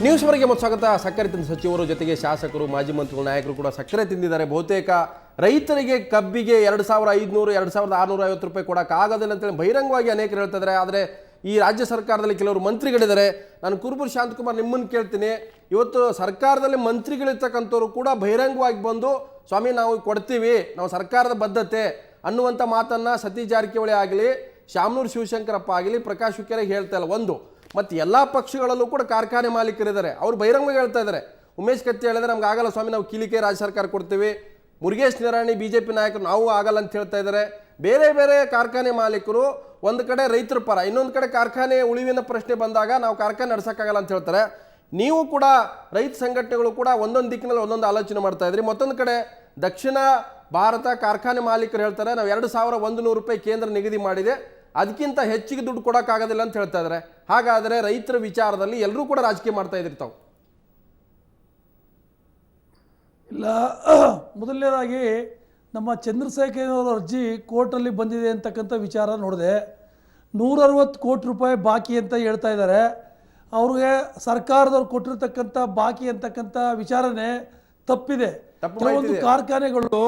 ನ್ಯೂಸ್ವರೆಗೆ ಮತ್ತು ಸ್ವಾಗತ. ಸಕ್ಕರೆ ತಿಂದ ಸಚಿವರು ಜೊತೆಗೆ ಶಾಸಕರು, ಮಾಜಿ ಮಂತ್ರಿಗಳು, ನಾಯಕರು ಕೂಡ ಸಕ್ಕರೆ ತಿಂದಿದ್ದಾರೆ. ಬಹುತೇಕ ರೈತರಿಗೆ ಕಬ್ಬಿಗೆ 2500, 2650 ರೂಪಾಯಿ ಕೊಡೋಕ್ಕಾಗೋದಿಲ್ಲ ಅಂತೇಳಿ ಬಹಿರಂಗವಾಗಿ ಅನೇಕರು ಹೇಳ್ತಿದ್ದಾರೆ. ಆದರೆ ಈ ರಾಜ್ಯ ಸರ್ಕಾರದಲ್ಲಿ ಕೆಲವರು ಮಂತ್ರಿಗಳಿದ್ದಾರೆ. ನಾನು ಕುರುಬೂರು ಶಾಂತಕುಮಾರ್ ನಿಮ್ಮನ್ನು ಕೇಳ್ತೀನಿ, ಇವತ್ತು ಸರ್ಕಾರದಲ್ಲಿ ಮಂತ್ರಿಗಳಿರ್ತಕ್ಕಂಥವ್ರು ಕೂಡ ಬಹಿರಂಗವಾಗಿ ಬಂದು ಸ್ವಾಮಿ ನಾವು ಕೊಡ್ತೀವಿ, ನಾವು ಸರ್ಕಾರದ ಬದ್ಧತೆ ಅನ್ನುವಂಥ ಮಾತನ್ನು ಸತೀಶ್ ಜಾರಕಿಹೊಳಿ ಆಗಲಿ, ಶಾಮನೂರು ಶಿವಶಂಕರಪ್ಪ ಆಗಲಿ, ಪ್ರಕಾಶ್ ಹುಕ್ಕೇರಿ ಹೇಳ್ತಾ ಇಲ್ಲ. ಒಂದು ಮತ್ತು ಎಲ್ಲ ಪಕ್ಷಗಳಲ್ಲೂ ಕೂಡ ಕಾರ್ಖಾನೆ ಮಾಲೀಕರಿದ್ದಾರೆ, ಅವರು ಬಹಿರಂಗವಾಗಿ ಹೇಳ್ತಾ ಇದ್ದಾರೆ. ಉಮೇಶ್ ಕತ್ತಿ ಹೇಳಿದ್ರೆ ನಮ್ಗೆ ಆಗಲ್ಲ ಸ್ವಾಮಿ, ನಾವು ಕೀಲಿಕೆ ರಾಜ್ಯ ಸರ್ಕಾರ ಕೊಡ್ತೀವಿ. ಮುರುಗೇಶ್ ನಿರಾಣಿ BJP ನಾಯಕರು ನಾವು ಆಗಲ್ಲ ಅಂತ ಹೇಳ್ತಾ ಇದ್ದಾರೆ. ಬೇರೆ ಬೇರೆ ಕಾರ್ಖಾನೆ ಮಾಲೀಕರು ಒಂದು ಕಡೆ ರೈತರ ಪರ, ಇನ್ನೊಂದು ಕಡೆ ಕಾರ್ಖಾನೆ ಉಳಿವಿನ ಪ್ರಶ್ನೆ ಬಂದಾಗ ನಾವು ಕಾರ್ಖಾನೆ ನಡೆಸೋಕ್ಕಾಗಲ್ಲ ಅಂತ ಹೇಳ್ತಾರೆ. ನೀವು ಕೂಡ ರೈತ ಸಂಘಟನೆಗಳು ಕೂಡ ಒಂದೊಂದು ದಿಕ್ಕಿನಲ್ಲಿ ಒಂದೊಂದು ಆಲೋಚನೆ ಮಾಡ್ತಾ ಇದ್ರಿ. ಮತ್ತೊಂದು ಕಡೆ ದಕ್ಷಿಣ ಭಾರತ ಕಾರ್ಖಾನೆ ಮಾಲೀಕರು ಹೇಳ್ತಾರೆ ನಾವು 2100 ರೂಪಾಯಿ ಕೇಂದ್ರ ನಿಗದಿ ಮಾಡಿದೆ, ಅದಕ್ಕಿಂತ ಹೆಚ್ಚಿಗೆ ದುಡ್ಡು ಕೊಡೋಕ್ಕಾಗೋದಿಲ್ಲ ಅಂತ ಹೇಳ್ತಾ ಇದ್ದಾರೆ. ಹಾಗಾದರೆ ರೈತರ ವಿಚಾರದಲ್ಲಿ ಎಲ್ಲರೂ ಕೂಡ ರಾಜಕೀಯ ಮಾಡ್ತಾ ಇದ್ರಿ ತಾವು? ಇಲ್ಲ, ಮೊದಲನೇದಾಗಿ ನಮ್ಮ ಚಂದ್ರಶೇಖರ್ ಅವರ ಅರ್ಜಿ ಕೋರ್ಟಲ್ಲಿ ಬಂದಿದೆ ಅಂತಕ್ಕಂಥ ವಿಚಾರ ನೋಡಿದೆ. 160 ಕೋಟಿ ರೂಪಾಯಿ ಬಾಕಿ ಅಂತ ಹೇಳ್ತಾ ಇದ್ದಾರೆ. ಅವ್ರಿಗೆ ಸರ್ಕಾರದವ್ರು ಕೊಟ್ಟಿರ್ತಕ್ಕಂಥ ಬಾಕಿ ಅಂತಕ್ಕಂಥ ವಿಚಾರನೆ ತಪ್ಪಿದೆ. ಕೆಲವೊಂದು ಕಾರ್ಖಾನೆಗಳು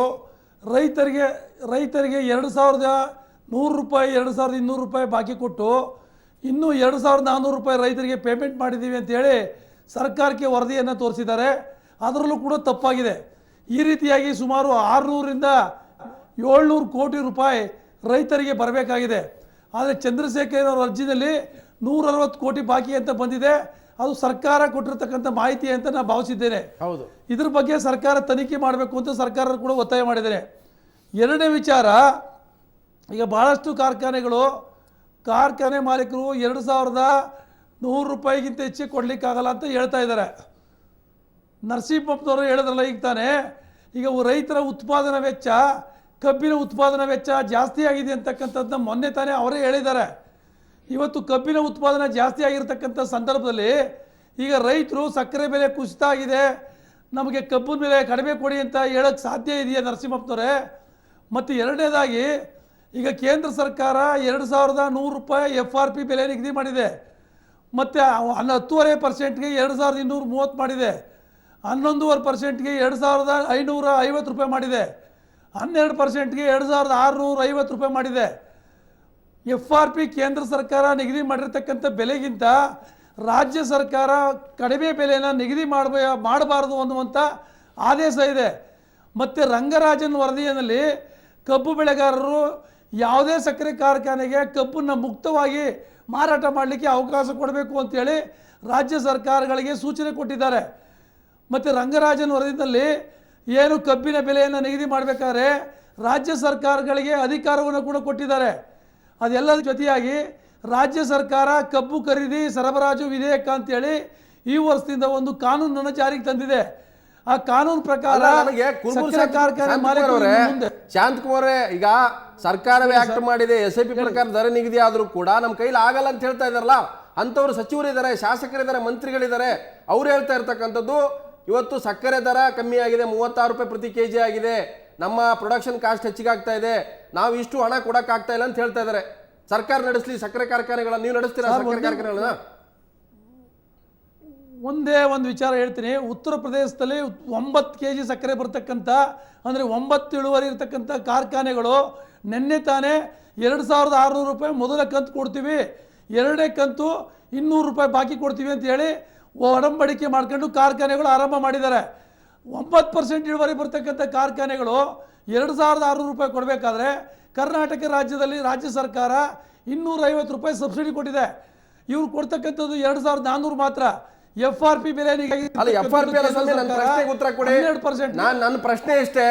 ರೈತರಿಗೆ 2100 ರೂಪಾಯಿ 2200 ರೂಪಾಯಿ ಬಾಕಿ ಕೊಟ್ಟು ಇನ್ನೂ 2400 ರೂಪಾಯಿ ರೈತರಿಗೆ ಪೇಮೆಂಟ್ ಮಾಡಿದ್ದೀವಿ ಅಂತೇಳಿ ಸರ್ಕಾರಕ್ಕೆ ವರದಿಯನ್ನು ತೋರಿಸಿದ್ದಾರೆ. ಅದರಲ್ಲೂ ಕೂಡ ತಪ್ಪಾಗಿದೆ. ಈ ರೀತಿಯಾಗಿ ಸುಮಾರು 600ರಿಂದ 700 ಕೋಟಿ ರೂಪಾಯಿ ರೈತರಿಗೆ ಬರಬೇಕಾಗಿದೆ. ಆದರೆ ಚಂದ್ರಶೇಖರ್ ಅವರ ಅರ್ಜಿನಲ್ಲಿ 160 ಕೋಟಿ ಬಾಕಿ ಅಂತ ಬಂದಿದೆ. ಅದು ಸರ್ಕಾರ ಕೊಟ್ಟಿರ್ತಕ್ಕಂಥ ಮಾಹಿತಿ ಅಂತ ನಾನು ಭಾವಿಸಿದ್ದೇನೆ. ಹೌದು, ಇದ್ರ ಬಗ್ಗೆ ಸರ್ಕಾರ ತನಿಖೆ ಮಾಡಬೇಕು ಅಂತ ಸರ್ಕಾರ ಕೂಡ ಒತ್ತಾಯ ಮಾಡಿದ್ದೇನೆ. ಎರಡನೇ ವಿಚಾರ, ಈಗ ಭಾಳಷ್ಟು ಕಾರ್ಖಾನೆ ಮಾಲೀಕರು 2100 ರೂಪಾಯಿಗಿಂತ ಹೆಚ್ಚಿಗೆ ಕೊಡಲಿಕ್ಕಾಗಲ್ಲ ಅಂತ ಹೇಳ್ತಾ ಇದ್ದಾರೆ. ನರಸಿಂಹಪ್ಪನವರು ಹೇಳಿದ್ರಲ್ಲ ಈಗ ತಾನೇ, ಈಗ ರೈತರ ಉತ್ಪಾದನಾ ವೆಚ್ಚ, ಕಬ್ಬಿನ ಉತ್ಪಾದನಾ ವೆಚ್ಚ ಜಾಸ್ತಿ ಆಗಿದೆ ಅಂತಕ್ಕಂಥದ್ದನ್ನ ಮೊನ್ನೆ ತಾನೇ ಅವರೇ ಹೇಳಿದ್ದಾರೆ. ಇವತ್ತು ಕಬ್ಬಿನ ಉತ್ಪಾದನೆ ಜಾಸ್ತಿ ಆಗಿರ್ತಕ್ಕಂಥ ಸಂದರ್ಭದಲ್ಲಿ ಈಗ ರೈತರು ಸಕ್ಕರೆ ಬೆಲೆ ಕುಸಿತ ಆಗಿದೆ, ನಮಗೆ ಕಬ್ಬಿನ ಬೆಲೆ ಕಡಿಮೆ ಕೊಡಿ ಅಂತ ಹೇಳೋಕ್ಕೆ ಸಾಧ್ಯ ಇದೆಯಾ ನರಸಿಂಹಪ್ಪನವರೇ? ಮತ್ತು ಎರಡನೇದಾಗಿ ಈಗ ಕೇಂದ್ರ ಸರ್ಕಾರ 2100 ರೂಪಾಯಿ FRP ಬೆಲೆ ನಿಗದಿ ಮಾಡಿದೆ. ಮತ್ತು 10.5%ಗೆ 2230 ಮಾಡಿದೆ. 11.5%ಗೆ 2550 ರೂಪಾಯಿ ಮಾಡಿದೆ. 12%ಗೆ 2650 ರೂಪಾಯಿ ಮಾಡಿದೆ. FRP ಕೇಂದ್ರ ಸರ್ಕಾರ ನಿಗದಿ ಮಾಡಿರ್ತಕ್ಕಂಥ ಬೆಲೆಗಿಂತ ರಾಜ್ಯ ಸರ್ಕಾರ ಕಡಿಮೆ ಬೆಲೆಯನ್ನು ನಿಗದಿ ಮಾಡಬಾರದು ಅನ್ನುವಂಥ ಆದೇಶ ಇದೆ. ಮತ್ತು ರಂಗರಾಜನ್ ವರದಿಯಲ್ಲಿ ಕಬ್ಬು ಬೆಳೆಗಾರರು ಯಾವುದೇ ಸಕ್ಕರೆ ಕಾರ್ಖಾನೆಗೆ ಕಬ್ಬನ್ನು ಮುಕ್ತವಾಗಿ ಮಾರಾಟ ಮಾಡಲಿಕ್ಕೆ ಅವಕಾಶ ಕೊಡಬೇಕು ಅಂತೇಳಿ ರಾಜ್ಯ ಸರ್ಕಾರಗಳಿಗೆ ಸೂಚನೆ ಕೊಟ್ಟಿದ್ದಾರೆ. ಮತ್ತು ರಂಗರಾಜನ್ ವರದಿಯಲ್ಲಿ ಏನು ಕಬ್ಬಿನ ಬೆಲೆಯನ್ನು ನಿಗದಿ ಮಾಡಬೇಕಾದ್ರೆ ರಾಜ್ಯ ಸರ್ಕಾರಗಳಿಗೆ ಅಧಿಕಾರವನ್ನು ಕೂಡ ಕೊಟ್ಟಿದ್ದಾರೆ. ಅದೆಲ್ಲದ ಜೊತೆಯಾಗಿ ರಾಜ್ಯ ಸರ್ಕಾರ ಕಬ್ಬು ಖರೀದಿ ಸರಬರಾಜು ವಿಧೇಯಕ ಅಂತೇಳಿ ಈ ವರ್ಷದಿಂದ ಒಂದು ಕಾನೂನನ್ನು ಜಾರಿಗೆ ತಂದಿದೆ. ಆ ಕಾನೂನು ಪ್ರಕಾರ ಶಾಂತಕುಮಾರ್, ಈಗ ಸರ್ಕಾರವೇ ಆಕ್ಟ್ ಮಾಡಿದೆ, SIP ಪ್ರಕಾರ ದರ ನಿಗದಿ ಆದ್ರೂ ಕೂಡ ನಮ್ಮ ಕೈಲಿ ಆಗಲ್ಲ ಅಂತ ಹೇಳ್ತಾ ಇದಾರಲ್ಲ, ಅಂತವ್ರು ಸಚಿವರಿದ್ದಾರೆ, ಶಾಸಕರಿದ್ದಾರೆ, ಮಂತ್ರಿಗಳಿದ್ದಾರೆ. ಅವ್ರು ಹೇಳ್ತಾ ಇರ್ತಕ್ಕಂಥದ್ದು ಇವತ್ತು ಸಕ್ಕರೆ ದರ ಕಮ್ಮಿ ಆಗಿದೆ, 36 ರೂಪಾಯಿ ಪ್ರತಿ kg ಆಗಿದೆ, ನಮ್ಮ ಪ್ರೊಡಕ್ಷನ್ ಕಾಸ್ಟ್ ಹೆಚ್ಚಿಗಾಗ್ತಾ ಇದೆ, ನಾವು ಇಷ್ಟು ಹಣ ಕೊಡಕ್ಕಾಗ್ತಾ ಇಲ್ಲ ಅಂತ ಹೇಳ್ತಾ ಇದ್ದಾರೆ. ಸರ್ಕಾರ ನಡೆಸಲಿ ಸಕ್ಕರೆ ಕಾರ್ಖಾನೆಗಳನ್ನ, ನೀವು ನಡೆಸ್ತೀರಾ ಸಕ್ಕರೆ ಕಾರ್ಖಾನೆಗಳನ್ನ? ಒಂದೇ ಒಂದು ವಿಚಾರ ಹೇಳ್ತೀನಿ. ಉತ್ತರ ಪ್ರದೇಶದಲ್ಲಿ 9 kg ಸಕ್ಕರೆ ಬರ್ತಕ್ಕಂಥ, ಅಂದರೆ 9 ಇಳುವರಿ ಇರ್ತಕ್ಕಂಥ ಕಾರ್ಖಾನೆಗಳು ನಿನ್ನೆ ತಾನೇ 2600 ರೂಪಾಯಿ ಮೊದಲ ಕಂತು ಕೊಡ್ತೀವಿ, ಎರಡನೇ ಕಂತು 200 ರೂಪಾಯಿ ಬಾಕಿ ಕೊಡ್ತೀವಿ ಅಂತ ಹೇಳಿ ಒಡಂಬಡಿಕೆ ಮಾಡ್ಕೊಂಡು ಕಾರ್ಖಾನೆಗಳು ಆರಂಭ ಮಾಡಿದ್ದಾರೆ. 9% ಇಳುವರಿ ಬರ್ತಕ್ಕಂಥ ಕಾರ್ಖಾನೆಗಳು 2600 ರೂಪಾಯಿ ಕೊಡಬೇಕಾದ್ರೆ ಕರ್ನಾಟಕ ರಾಜ್ಯದಲ್ಲಿ ರಾಜ್ಯ ಸರ್ಕಾರ 250 ರೂಪಾಯಿ ಸಬ್ಸಿಡಿ ಕೊಟ್ಟಿದೆ. ಇವ್ರು ಕೊಡ್ತಕ್ಕಂಥದ್ದು 2400 ಮಾತ್ರ. FRP ಬೆಲೆ ನನ್ನ ಪ್ರಶ್ನೆ ಇಷ್ಟೇ,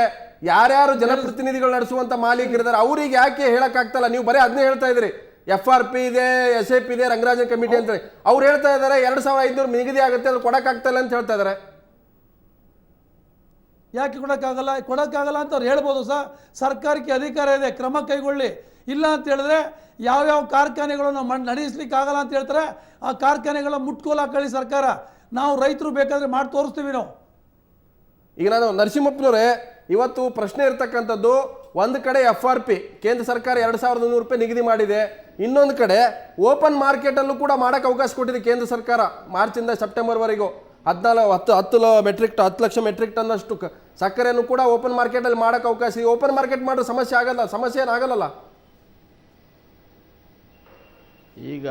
ಯಾರ್ಯಾರು ಜನಪ್ರತಿನಿಧಿಗಳು ನಡೆಸುವಂತ ಮಾಲೀಕರಿದ್ದಾರೆ ಅವ್ರಿಗೆ ಯಾಕೆ ಹೇಳಕ್ ಆಗ್ತಲ್ಲ? ನೀವು ಬರೀ ಅದನ್ನೇ ಹೇಳ್ತಾ ಇದ್ರಿ, FRP ಇದೆ, SIP ಇದೆ, ರಂಗರಾಜನ್ ಕಮಿಟಿ ಅಂತೇಳಿ. ಅವ್ರು ಹೇಳ್ತಾ ಇದ್ದಾರೆ 2500 ನಿಗದಿ ಆಗುತ್ತೆ, ಅದು ಕೊಡಕ್ಕಾಗ್ತಾ ಇಲ್ಲ ಅಂತ ಹೇಳ್ತಾ ಇದ್ದಾರೆ. ಯಾಕೆ ಕೊಡೋಕ್ಕಾಗಲ್ಲ ಅಂತ ಅವ್ರು ಹೇಳ್ಬೋದು. ಸರ್ಕಾರಕ್ಕೆ ಅಧಿಕಾರ ಇದೆ, ಕ್ರಮ ಕೈಗೊಳ್ಳಿ. ಇಲ್ಲ ಅಂತ ಹೇಳಿದ್ರೆ ಯಾವ್ಯಾವ ಕಾರ್ಖಾನೆಗಳನ್ನು ನಡೆಸಲಿಕ್ಕೆ ಆಗಲ್ಲ ಅಂತ ಹೇಳ್ತಾರೆ, ಆ ಕಾರ್ಖಾನೆಗಳ ಮುಟ್ಕೋಲು ಹಾಕೊಳ್ಳಿ ಸರ್ಕಾರ. ನಾವು ರೈತರು ಬೇಕಾದ್ರೆ ಮಾಡಿ ತೋರಿಸ್ತೀವಿ ನಾವು. ಈಗ ನಾನು ನರಸಿಂಹಪ್ಪನವರೇ, ಇವತ್ತು ಪ್ರಶ್ನೆ ಇರ್ತಕ್ಕಂಥದ್ದು ಒಂದು ಕಡೆ FRP ಕೇಂದ್ರ ಸರ್ಕಾರ 2,100 ರೂಪಾಯಿ ನಿಗದಿ ಮಾಡಿದೆ, ಇನ್ನೊಂದು ಕಡೆ ಓಪನ್ ಮಾರ್ಕೆಟ್ ಅಲ್ಲೂ ಕೂಡ ಮಾಡಕ್ಕೆ ಅವಕಾಶ ಕೊಟ್ಟಿದೆ ಕೇಂದ್ರ ಸರ್ಕಾರ. ಮಾರ್ಚಿಂದ ಸೆಪ್ಟೆಂಬರ್ ವರೆಗೂ 10 ಲಕ್ಷ ಮೆಟ್ರಿಕ್ ಟನ್ ಅಷ್ಟು ಸಕ್ಕರೆಯನ್ನು ಕೂಡ ಓಪನ್ ಮಾರ್ಕೆಟ್ ಅಲ್ಲಿ ಮಾಡಕ್ಕೆ ಅವಕಾಶ ಇದೆ. ಓಪನ್ ಮಾರ್ಕೆಟ್ ಮಾಡೋ ಸಮಸ್ಯೆ ಆಗಲ್ಲ, ಸಮಸ್ಯೆ ಏನಾಗಲ್ಲ. ಈಗ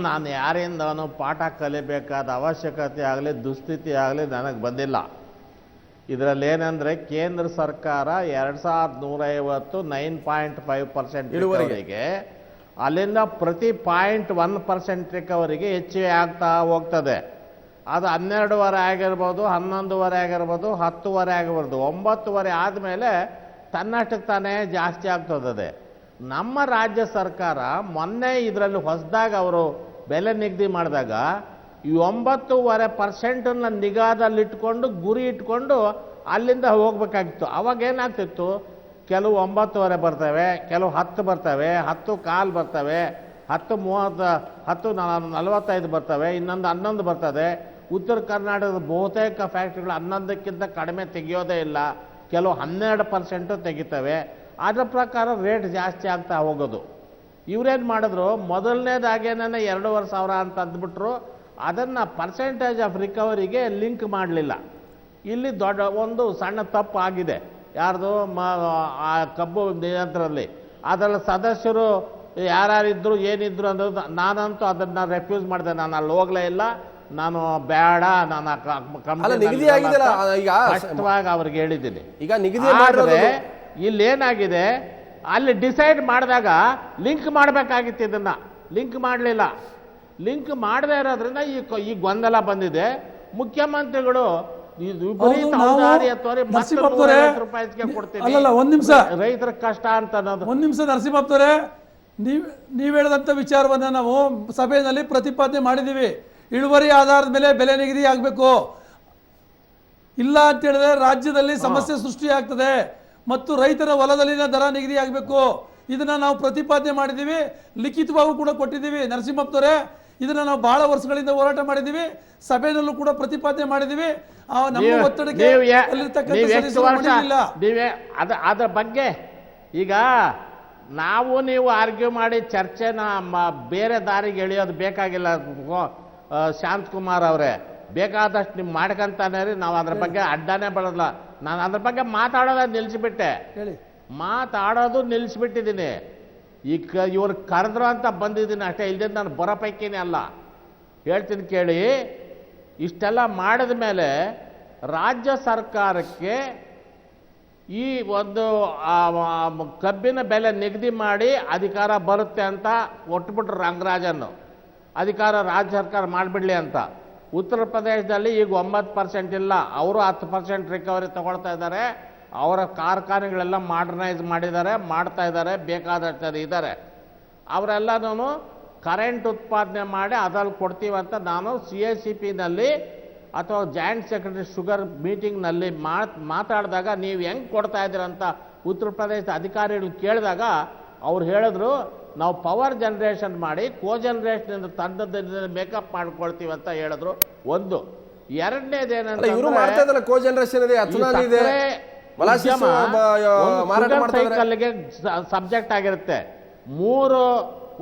ನಾನು ಯಾರಿಂದನೂ ಪಾಠ ಕಲಿಬೇಕಾದ ಅವಶ್ಯಕತೆ ಆಗಲಿ ದುಸ್ಥಿತಿ ಆಗಲಿ ನನಗೆ ಬಂದಿಲ್ಲ. ಇದರಲ್ಲಿ ಏನಂದರೆ ಕೇಂದ್ರ ಸರ್ಕಾರ 2,150 9.5% ಇಳುವರಿಗೆ, ಅಲ್ಲಿಂದ ಪ್ರತಿ 0.1% ರಿಕವರಿಗೆ ಹೆಚ್ಚಿಗೆ ಆಗ್ತಾ ಹೋಗ್ತದೆ. ಅದು 12.5 ಆಗಿರ್ಬೋದು, 11.5 ಆಗಿರ್ಬೋದು, 10.5 ಆಗಿರ್ಬೋದು, 9.5 ಆದಮೇಲೆ ತನ್ನಷ್ಟಕ್ಕೆ ತಾನೇ ಜಾಸ್ತಿ ಆಗ್ತದೆ. ನಮ್ಮ ರಾಜ್ಯ ಸರ್ಕಾರ ಮೊನ್ನೆ ಇದರಲ್ಲಿ ಹೊಸದಾಗಿ ಅವರು ಬೆಲೆ ನಿಗದಿ ಮಾಡಿದಾಗ ಈ 9.5% ನಿಗಾದಲ್ಲಿಟ್ಕೊಂಡು ಗುರಿ ಇಟ್ಕೊಂಡು ಅಲ್ಲಿಂದ ಹೋಗ್ಬೇಕಾಗಿತ್ತು. ಅವಾಗ ಏನಾಗ್ತಿತ್ತು, ಕೆಲವು 9.5 ಬರ್ತವೆ, ಕೆಲವು 10 ಬರ್ತವೆ, 10.15 ಬರ್ತವೆ, 10:30, 10:45 ಬರ್ತವೆ, ಇನ್ನೊಂದು 11 ಬರ್ತದೆ. ಉತ್ತರ ಕರ್ನಾಟಕದ ಬಹುತೇಕ ಫ್ಯಾಕ್ಟ್ರಿಗಳು 11ಕ್ಕಿಂತ ಕಡಿಮೆ ತೆಗೆಯೋದೇ ಇಲ್ಲ, ಕೆಲವು 12% ತೆಗಿತವೆ. ಅದರ ಪ್ರಕಾರ ರೇಟ್ ಜಾಸ್ತಿ ಆಗ್ತಾ ಹೋಗೋದು. ಇವರೇನು ಮಾಡಿದ್ರು, ಮೊದಲನೇದಾಗೇನೇ 2,500 ಅಂತ ಅಂದ್ಬಿಟ್ರು. ಅದನ್ನು ಪರ್ಸೆಂಟೇಜ್ ಆಫ್ ರಿಕವರಿಗೆ ಲಿಂಕ್ ಮಾಡಲಿಲ್ಲ. ಇಲ್ಲಿ ದೊಡ್ಡ ಒಂದು ಸಣ್ಣ ತಪ್ಪು ಆಗಿದೆ. ಯಾರ್ದು ಆ ಕಬ್ಬು ನಿಯಂತ್ರಣದಲ್ಲಿ ಅದರಲ್ಲಿ ಸದಸ್ಯರು ಯಾರ್ಯಾರಿದ್ರು ಏನಿದ್ರು ಅನ್ನೋದು ನಾನಂತೂ ಅದನ್ನು ರೆಫ್ಯೂಸ್ ಮಾಡಿದೆ. ನಾನು ಅಲ್ಲಿ ಹೋಗಲೇ ಇಲ್ಲ, ನಾನು ಬೇಡ, ನಾನು ಸ್ಪಷ್ಟವಾಗಿ ಅವ್ರಿಗೆ ಹೇಳಿದ್ದೀನಿ. ಈಗ ನಿಗದಿ ಆದರೆ ಇಲ್ಲೇನಾಗಿದೆ, ಅಲ್ಲಿ ಡಿಸೈಡ್ ಮಾಡಿದಾಗ ಲಿಂಕ್ ಮಾಡಬೇಕಾಗಿತ್ತು, ಇದನ್ನು ಲಿಂಕ್ ಮಾಡಲಿಲ್ಲ. ಲಿಂಕ್ ಮಾಡದೇ ಇರೋದ್ರಿಂದ ಈ ಗೊಂದಲ ಬಂದಿದೆ. ಮುಖ್ಯಮಂತ್ರಿಗಳು ರೈತರ ಕಷ್ಟ ಅಂತ ಅನ್ನೋದು. ಒಂದ್ ನಿಮಿಷ ನರಸಿಂಹಪ್ಪನವರೇ, ನೀವು ಹೇಳಿದಂತ ವಿಚಾರವನ್ನ ನಾವು ಸಭೆಯಲ್ಲಿ ಪ್ರತಿಪಾದನೆ ಮಾಡಿದ್ದೀವಿ. ಇಳುವರಿ ಆಧಾರದ ಮೇಲೆ ಬೆಲೆ ನಿಗದಿ ಆಗಬೇಕು. ಇಲ್ಲ ಅಂತ ಹೇಳಿದ್ರೆ ರಾಜ್ಯದಲ್ಲಿ ಸಮಸ್ಯೆ ಸೃಷ್ಟಿಯಾಗ್ತದೆ ಮತ್ತು ರೈತರ ಹೊಲದಲ್ಲಿನ ದರ ನಿಗದಿ ಆಗಬೇಕು. ಇದನ್ನ ನಾವು ಪ್ರತಿಪಾದನೆ ಮಾಡಿದ್ದೀವಿ, ಲಿಖಿತವಾಗೂ ಕೂಡ ಕೊಟ್ಟಿದ್ದೀವಿ. ನರಸಿಂಹಪ್ಪನವರೇ, ಇದನ್ನ ನಾವು ಬಹಳ ವರ್ಷಗಳಿಂದ ಹೋರಾಟ ಮಾಡಿದ್ದೀವಿ, ಸಭೆಯಲ್ಲೂ ಕೂಡ ಪ್ರತಿಪಾದನೆ ಮಾಡಿದ್ದೀವಿ. ನಮ್ಮ ಒತ್ತಡಕ್ಕೆ ಅದ್ರ ಬಗ್ಗೆ ಈಗ ನೀವು ಆರ್ಗ್ಯೂ ಮಾಡಿ ಚರ್ಚೆನ ಬೇರೆ ದಾರಿಗೆ ಎಳೆಯೋದು ಬೇಕಾಗಿಲ್ಲ. ಶಾಂತಕುಮಾರ್ ಅವರೇ, ಬೇಕಾದಷ್ಟು ನೀವು ಮಾಡ್ಕೊಂತಾನೆ ರೀ, ನಾವು ಅದ್ರ ಬಗ್ಗೆ ಅಡ್ಡಾನೇ ಬರೋಲ್ಲ. ನಾನು ಅದ್ರ ಬಗ್ಗೆ ಮಾತಾಡೋದು ನಿಲ್ಲಿಸ್ಬಿಟ್ಟಿದ್ದೀನಿ. ಇವ್ರು ಕರೆದ್ರು ಅಂತ ಬಂದಿದ್ದೀನಿ ಅಷ್ಟೇ, ಇಲ್ಲದೆ ನಾನು ಬರೋ ಪೈಕಿನೇ ಅಲ್ಲ. ಹೇಳ್ತೀನಿ ಕೇಳಿ, ಇಷ್ಟೆಲ್ಲ ಮಾಡಿದ ಮೇಲೆ ರಾಜ್ಯ ಸರ್ಕಾರಕ್ಕೆ ಈ ಒಂದು ಕಬ್ಬಿನ ಬೆಲೆ ನಿಗದಿ ಮಾಡಿ ಅಧಿಕಾರ ಬರುತ್ತೆ ಅಂತ ಒಟ್ಬಿಟ್ರು ರಂಗರಾಜನ್ನು. ಅಧಿಕಾರ ರಾಜ್ಯ ಸರ್ಕಾರ ಮಾಡಿಬಿಡ್ಲಿ ಅಂತ. ಉತ್ತರ ಪ್ರದೇಶದಲ್ಲಿ ಈಗ 9% ಇಲ್ಲ, ಅವರು 10% ರಿಕವರಿ ತಗೊಳ್ತಾ ಇದ್ದಾರೆ. ಅವರ ಕಾರ್ಖಾನೆಗಳೆಲ್ಲ ಮಾಡರ್ನೈಸ್ ಮಾಡಿದ್ದಾರೆ, ಮಾಡ್ತಾ ಇದ್ದಾರೆ, ಬೇಕಾದಷ್ಟು ಇದ್ದಾರೆ. ಅವರೆಲ್ಲನೂ ಕರೆಂಟ್ ಉತ್ಪಾದನೆ ಮಾಡಿ ಅದ್ರಲ್ಲಿ ಕೊಡ್ತೀವಂತ ನಾನು CACP-ನಲ್ಲಿ ಅಥವಾ ಜಾಯಿಂಟ್ ಸೆಕ್ರೆಟರಿ ಶುಗರ್ ಮೀಟಿಂಗ್ನಲ್ಲಿ ಮಾತಾಡಿದಾಗ ನೀವು ಹೆಂಗೆ ಕೊಡ್ತಾ ಇದ್ದೀರಂತ ಉತ್ತರ ಪ್ರದೇಶದ ಅಧಿಕಾರಿಗಳು ಕೇಳಿದಾಗ ಅವ್ರು ಹೇಳಿದ್ರು, ನಾವು ಪವರ್ ಜನರೇಷನ್ ಮಾಡಿ ಕೋ-ಜನರೇಷನ್ ತಂಡದಿಂದ ಮೇಕಪ್ ಮಾಡ್ಕೊಳ್ತೀವಿ ಅಂತ ಹೇಳಿದ್ರು. ಒಂದು. ಎರಡನೇದೇನಂದ್ರೆ ಸೈಕಲ್ಗೆ ಸಬ್ಜೆಕ್ಟ್ ಆಗಿರುತ್ತೆ. 3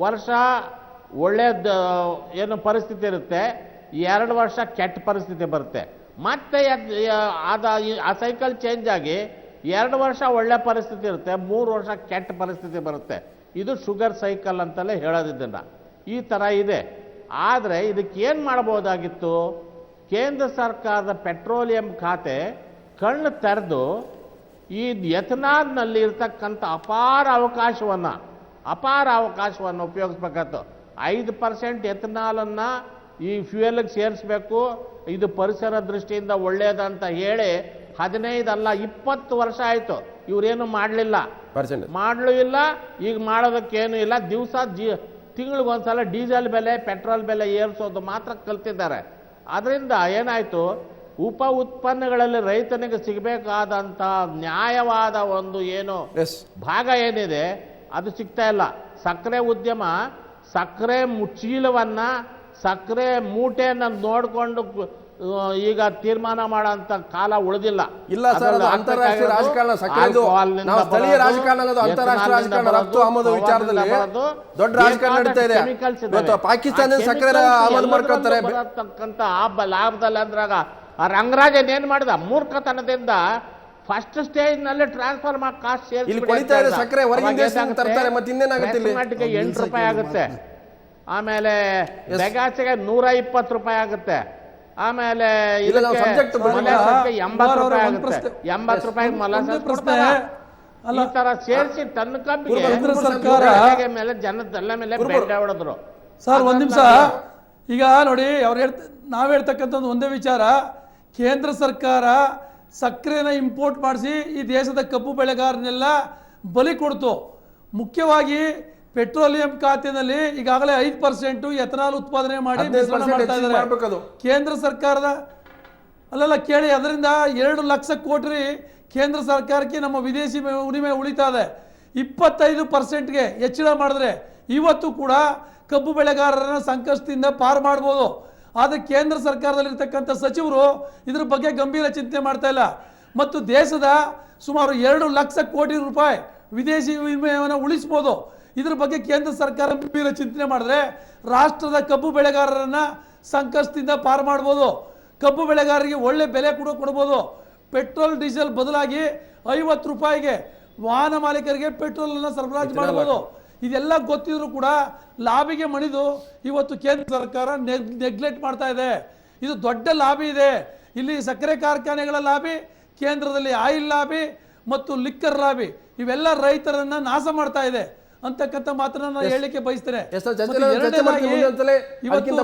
ವರ್ಷ ಒಳ್ಳೇದು ಏನು ಪರಿಸ್ಥಿತಿ ಇರುತ್ತೆ, 2 ವರ್ಷ ಕೆಟ್ಟ ಪರಿಸ್ಥಿತಿ ಬರುತ್ತೆ. ಮತ್ತೆ ಆ ಸೈಕಲ್ ಚೇಂಜ್ ಆಗಿ 2 ವರ್ಷ ಒಳ್ಳೆ ಪರಿಸ್ಥಿತಿ ಇರುತ್ತೆ, 3 ವರ್ಷ ಕೆಟ್ಟ ಪರಿಸ್ಥಿತಿ ಬರುತ್ತೆ. ಇದು ಶುಗರ್ ಸೈಕಲ್ ಅಂತಲೇ ಹೇಳೋದಿದ್ದನ್ನ. ಈ ಥರ ಇದೆ. ಆದರೆ ಇದಕ್ಕೇನು ಮಾಡ್ಬೋದಾಗಿತ್ತು, ಕೇಂದ್ರ ಸರ್ಕಾರದ ಪೆಟ್ರೋಲಿಯಂ ಖಾತೆ ಕಣ್ಣು ತೆರೆದು ಈ ಎಥನಾಲ್ನಲ್ಲಿ ಇರ್ತಕ್ಕಂಥ ಅಪಾರ ಅವಕಾಶವನ್ನು ಉಪಯೋಗಿಸ್ಬೇಕಾಯ್ತು. 5% ಎಥನಾಲನ್ನು ಈ ಫ್ಯೂಯಲ್ಗೆ ಸೇರಿಸ್ಬೇಕು, ಇದು ಪರಿಸರ ದೃಷ್ಟಿಯಿಂದ ಒಳ್ಳೆಯದಂತ ಹೇಳಿ 15 ಅಲ್ಲ 20 ವರ್ಷ ಆಯಿತು, ಇವರೇನು ಮಾಡಲಿಲ್ಲ, ಮಾಡಲೂ ಇಲ್ಲ. ಈಗ ಮಾಡೋದಕ್ಕೇನು ಇಲ್ಲ. ತಿಂಗಳಿಗೊಂದ್ಸಲ ಡೀಸೆಲ್ ಬೆಲೆ ಪೆಟ್ರೋಲ್ ಬೆಲೆ ಏರಿಸೋದು ಮಾತ್ರ ಕಲ್ತಿದ್ದಾರೆ. ಅದರಿಂದ ಏನಾಯಿತು, ಉಪ ಉತ್ಪನ್ನಗಳಲ್ಲಿ ರೈತನಿಗೆ ಸಿಗಬೇಕಾದಂಥ ನ್ಯಾಯವಾದ ಒಂದು ಏನು ಭಾಗ ಏನಿದೆ ಅದು ಸಿಗ್ತಾ ಇಲ್ಲ. ಸಕ್ಕರೆ ಉದ್ಯಮ ಸಕ್ಕರೆ ಚೀಲವನ್ನು ಸಕ್ಕರೆ ಮೂಟೆಯನ್ನು ನೋಡಿಕೊಂಡು ಈಗ ತೀರ್ಮಾನ ಮಾಡೋಂಥ ಕಾಲ ಉಳಿದಿಲ್ಲ. ಇಲ್ಲ ಸರ್, ಅದು ಅಂತಾರಾಷ್ಟ್ರೀಯ ರಾಜಕಾರಣ. ಸಕ್ಕರೆದು ನಾವು ಸ್ಥಳೀಯ ರಾಜಕಾರಣ ಅನ್ನೋದು ಅಂತಾರಾಷ್ಟ್ರೀಯ ರಾಜಕಾರಣ. ರಫ್ತು ಆಮದು ವಿಚಾರದಲ್ಲಿ ದೊಡ್ಡ ರಾಜಕಾರಣ ನಡೀತಾ ಇದೆ. ಇವತ್ತು ಪಾಕಿಸ್ತಾನದ ಸಕ್ಕರೆ ಆಮದು ಮಾಡ್ಕೊಳ್ತಾರೆ. ಬರತಕ್ಕಂಥ ಲಾಭದಲ್ಲಿ ಅಂದ್ರಾಗ ಆ ರಂಗರಾಜನ್ ಏನ್ ಮಾಡಿದ ಮೂರ್ಖತನದಿಂದ ಫಸ್ಟ್ ಸ್ಟೇಜ್ ನಲ್ಲಿ ಟ್ರಾನ್ಸ್ಫರ್ ಮಾಡಿ ಕಾಸ್ಟ್ ಸೇರಿಸಿ ಇಲ್ಲಿ ಕೊಳಿತಾ ಇದೆ ಸಕ್ಕರೆ, ಹೊರಗಿನ ದೇಶದಿಂದ ತರ್ತಾರೆ. ಮತ್ತೆ ಇನ್ನೇನಾಗುತ್ತೆ ಇಲ್ಲಿ? ಕರ್ನಾಟಕ 8 ರೂಪಾಯಿ ಆಗುತ್ತೆ. ಆಮೇಲೆ ಬೆಗಾಸಿಗೆ 120 ರೂಪಾಯಿ ಆಗುತ್ತೆ. ಆಮೇಲೆ ಇಲ್ಲ, ನಾವು subject ಬಂದಾಗ 80 ರೂಪಾಯಿ ಆಗುತ್ತೆ. 80 ರೂಪಾಯಿ ಈ ತರ ಸೇರಿಸಿ ತನ್ನ ಕಬ್ಬಿಗೆ ಕೇಂದ್ರ ಸರ್ಕಾರ ಮೇಲೆ ಜನದೆಲ್ಲ ಮೇಲೆ ಬೆಂಡೆ ಹೊಡೆದ್ರು. ಸರ್ ಒಂದ್ ನಿಮಿಷ, ಈಗ ನೋಡಿ ನಾವ್ ಹೇಳ್ತಕ್ಕಂಥದ್ದು ಒಂದೇ ವಿಚಾರ. ಕೇಂದ್ರ ಸರ್ಕಾರ ಸಕ್ಕರೆನ ಇಂಪೋರ್ಟ್ ಮಾಡಿಸಿ ಈ ದೇಶದ ಕಬ್ಬು ಬೆಳೆಗಾರನೆಲ್ಲ ಬಲಿ ಕೊಡ್ತು. ಮುಖ್ಯವಾಗಿ ಪೆಟ್ರೋಲಿಯಂ ಖಾತೆಯಲ್ಲಿ ಈಗಾಗಲೇ 5% ಎಥನಾಲ್ ಉತ್ಪಾದನೆ ಮಾಡಿ ಮಿಶ್ರಣ ಮಾಡ್ತಾ ಇದ್ದಾರೆ. ಕೇಂದ್ರ ಸರ್ಕಾರದ ಅಲ್ಲೆಲ್ಲ ಕೇಳಿ, ಅದರಿಂದ 2 ಲಕ್ಷ ಕೋಟಿ ಕೇಂದ್ರ ಸರ್ಕಾರಕ್ಕೆ ನಮ್ಮ ವಿದೇಶಿ ವಿನಿಮಯ ಉಳಿತಾ ಇದೆ. 25%ಗೆ ಹೆಚ್ಚಳ ಮಾಡಿದ್ರೆ ಇವತ್ತು ಕೂಡ ಕಬ್ಬು ಬೆಳೆಗಾರರನ್ನ ಸಂಕಷ್ಟದಿಂದ ಪಾರು ಮಾಡ್ಬೋದು. ಆದರೆ ಕೇಂದ್ರ ಸರ್ಕಾರದಲ್ಲಿರ್ತಕ್ಕಂಥ ಸಚಿವರು ಇದ್ರ ಬಗ್ಗೆ ಗಂಭೀರ ಚಿಂತನೆ ಮಾಡ್ತಾ ಇಲ್ಲ. ಮತ್ತು ದೇಶದ ಸುಮಾರು 2 ಲಕ್ಷ ಕೋಟಿ ರೂಪಾಯಿ ವಿದೇಶಿ ವಿನಿಮಯವನ್ನು ಉಳಿಸ್ಬೋದು. ಇದ್ರ ಬಗ್ಗೆ ಕೇಂದ್ರ ಸರ್ಕಾರ ಗಂಭೀರ ಚಿಂತನೆ ಮಾಡಿದ್ರೆ ರಾಷ್ಟ್ರದ ಕಬ್ಬು ಬೆಳೆಗಾರರನ್ನ ಸಂಕಷ್ಟದಿಂದ ಪಾರು ಮಾಡ್ಬೋದು. ಕಬ್ಬು ಬೆಳೆಗಾರರಿಗೆ ಒಳ್ಳೆ ಬೆಲೆ ಕೂಡ ಕೊಡ್ಬೋದು. ಪೆಟ್ರೋಲ್ ಡೀಸೆಲ್ ಬದಲಾಗಿ 50 ರೂಪಾಯಿಗೆ ವಾಹನ ಮಾಲೀಕರಿಗೆ ಪೆಟ್ರೋಲ್ ಅನ್ನ ಸರಬರಾಜು ಮಾಡಬಹುದು. ಇದೆಲ್ಲ ಗೊತ್ತಿದ್ರು ಕೂಡ ಲಾಬಿಗೆ ಮಣಿದು ಇವತ್ತು ಕೇಂದ್ರ ಸರ್ಕಾರ ನೆಗ್ಲೆಕ್ಟ್ ಮಾಡ್ತಾ ಇದೆ. ಇದು ದೊಡ್ಡ ಲಾಬಿ ಇದೆ. ಇಲ್ಲಿ ಸಕ್ಕರೆ ಕಾರ್ಖಾನೆಗಳ ಲಾಬಿ, ಕೇಂದ್ರದಲ್ಲಿ ಆಯಿಲ್ ಲಾಬಿ ಮತ್ತು ಲಿಕ್ಕರ್ ಲಾಬಿ, ಇವೆಲ್ಲ ರೈತರನ್ನ ನಾಶ ಮಾಡ್ತಾ ಇದೆ ಅಂತಕ್ಕಂಥ ಮಾತನ್ನ ನಾನು ಹೇಳಲಿಕ್ಕೆ ಬಯಸ್ತೇನೆ. ಇವತ್ತು